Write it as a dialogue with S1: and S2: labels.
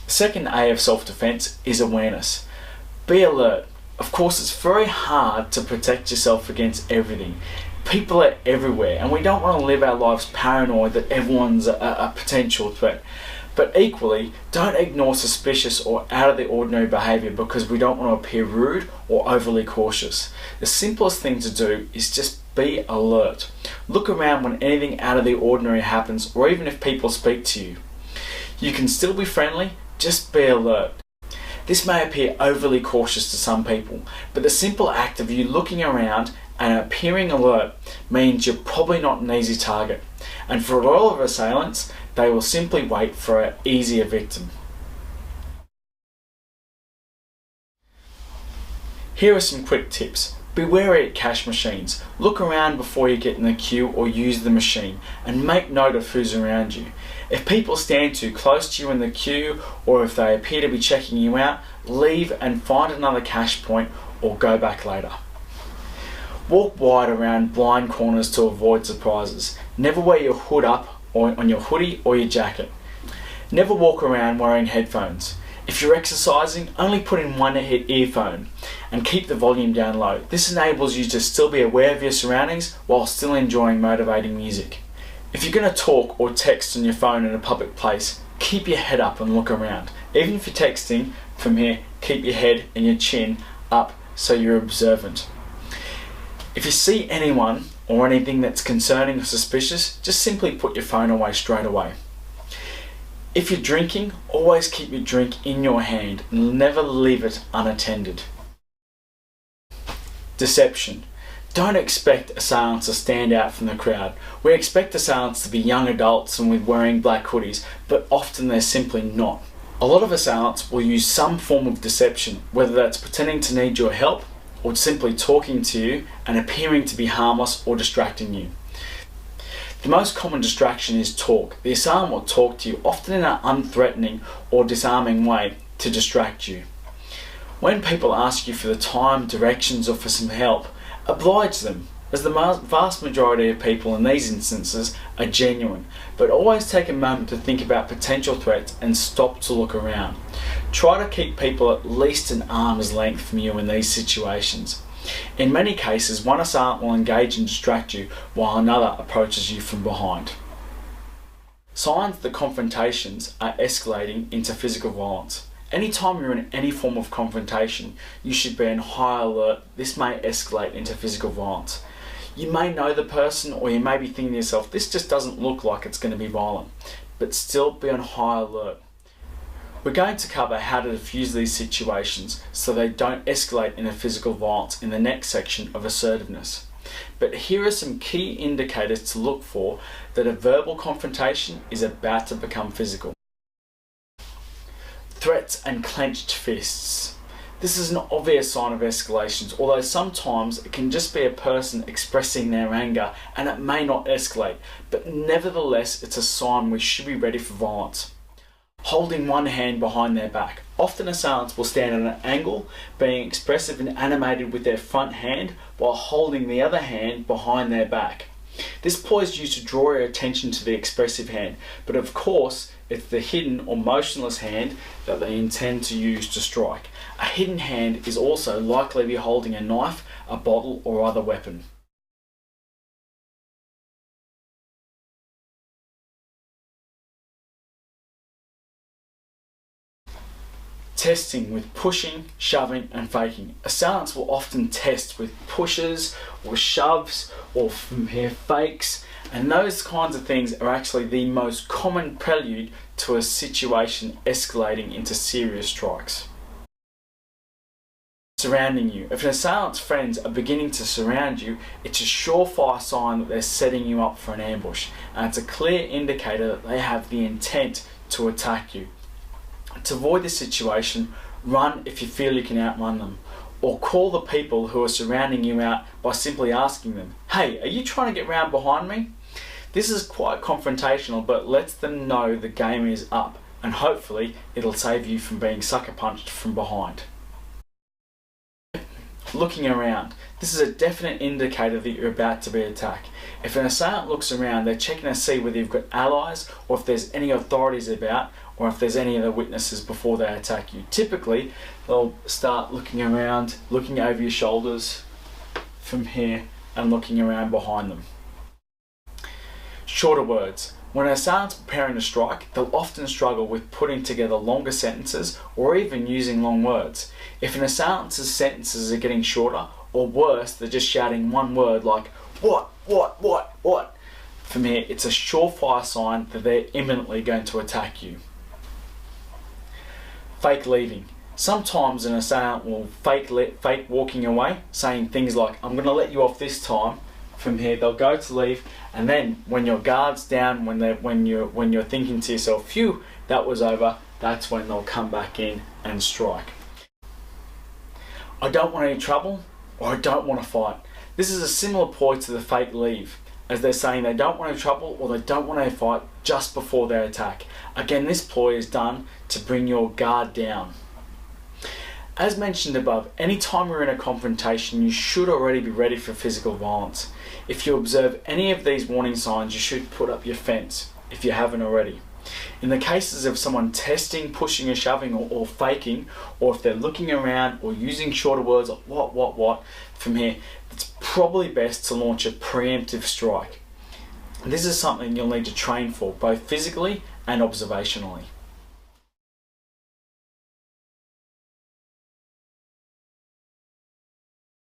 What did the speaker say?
S1: Second A of self-defense is awareness. Be alert. Of course, it's very hard to protect yourself against everything. People are everywhere and we don't want to live our lives paranoid that everyone's a potential threat. But equally, don't ignore suspicious or out of the ordinary behaviour because we don't want to appear rude or overly cautious. The simplest thing to do is just be alert. Look around when anything out of the ordinary happens, or even if people speak to you. You can still be friendly, just be alert. This may appear overly cautious to some people, but the simple act of you looking around and appearing alert means you're probably not an easy target. And for a lot of assailants, they will simply wait for an easier victim. Here are some quick tips. Be wary at cash machines. Look around before you get in the queue or use the machine, and make note of who's around you. If people stand too close to you in the queue, or if they appear to be checking you out, leave and find another cash point or go back later. Walk wide around blind corners to avoid surprises. Never wear your hood up or on your hoodie or your jacket. Never walk around wearing headphones. If you're exercising, only put in one earphone and keep the volume down low. This enables you to still be aware of your surroundings while still enjoying motivating music. If you're going to talk or text on your phone in a public place, keep your head up and look around. Even if you're texting from here, keep your head and your chin up so you're observant. If you see anyone or anything that's concerning or suspicious, just simply put your phone away straight away. If you're drinking, always keep your drink in your hand and never leave it unattended. Deception. Don't expect assailants to stand out from the crowd. We expect assailants to be young adults and with wearing black hoodies, but often they're simply not. A lot of assailants will use some form of deception, whether that's pretending to need your help or simply talking to you and appearing to be harmless or distracting you. The most common distraction is talk. The assailant will talk to you, often in an unthreatening or disarming way, to distract you. When people ask you for the time, directions, or for some help, oblige them, as the vast majority of people in these instances are genuine, but always take a moment to think about potential threats and stop to look around. Try to keep people at least an arm's length from you in these situations. In many cases, one assailant will engage and distract you while another approaches you from behind. Signs that confrontations are escalating into physical violence. Anytime you're in any form of confrontation, you should be on high alert. This may escalate into physical violence. You may know the person, or you may be thinking to yourself, this just doesn't look like it's going to be violent, but still be on high alert. We're going to cover how to defuse these situations so they don't escalate into physical violence in the next section of assertiveness. But here are some key indicators to look for that a verbal confrontation is about to become physical. Threats and clenched fists. This is an obvious sign of escalations, although sometimes it can just be a person expressing their anger and it may not escalate, but nevertheless it's a sign we should be ready for violence. Holding one hand behind their back. Often assailants will stand at an angle, being expressive and animated with their front hand while holding the other hand behind their back. This ploy is used to draw your attention to the expressive hand, but of course it's the hidden or motionless hand that they intend to use to strike. A hidden hand is also likely to be holding a knife, a bottle, or other weapon. Testing with pushing, shoving and faking. Assailants will often test with pushes or shoves or fakes, and those kinds of things are actually the most common prelude to a situation escalating into serious strikes. Surrounding you. If an assailant's friends are beginning to surround you, it's a surefire sign that they're setting you up for an ambush, and it's a clear indicator that they have the intent to attack you. To avoid this situation, run if you feel you can outrun them, or call the people who are surrounding you out by simply asking them, "Hey, are you trying to get round behind me?" This is quite confrontational, but lets them know the game is up, and hopefully it'll save you from being sucker punched from behind. Looking around. This is a definite indicator that you're about to be attacked. If an assailant looks around, they're checking to see whether you've got allies or if there's any authorities about or if there's any other witnesses before they attack you. Typically, they'll start looking around, looking over your shoulders from here and looking around behind them. Shorter words. When an assailant's preparing to strike, they'll often struggle with putting together longer sentences or even using long words. If an assailant's sentences are getting shorter, or worse, they're just shouting one word like, what, from here, it's a surefire sign that they're imminently going to attack you. Fake leaving. Sometimes an assailant will fake walking away, saying things like, I'm going to let you off this time. From here, they'll go to leave, and then when your guard's down, when you're thinking to yourself, phew, that was over, that's when they'll come back in and strike. I don't want any trouble, or I don't want to fight. This is a similar ploy to the fake leave, as they're saying they don't want any trouble or they don't want any fight just before they attack. Again, this ploy is done to bring your guard down. As mentioned above, anytime you're in a confrontation, you should already be ready for physical violence. If you observe any of these warning signs, you should put up your fence, if you haven't already. In the cases of someone testing, pushing or shoving or faking, or if they're looking around or using shorter words like what, from here, it's probably best to launch a preemptive strike. This is something you'll need to train for, both physically and observationally.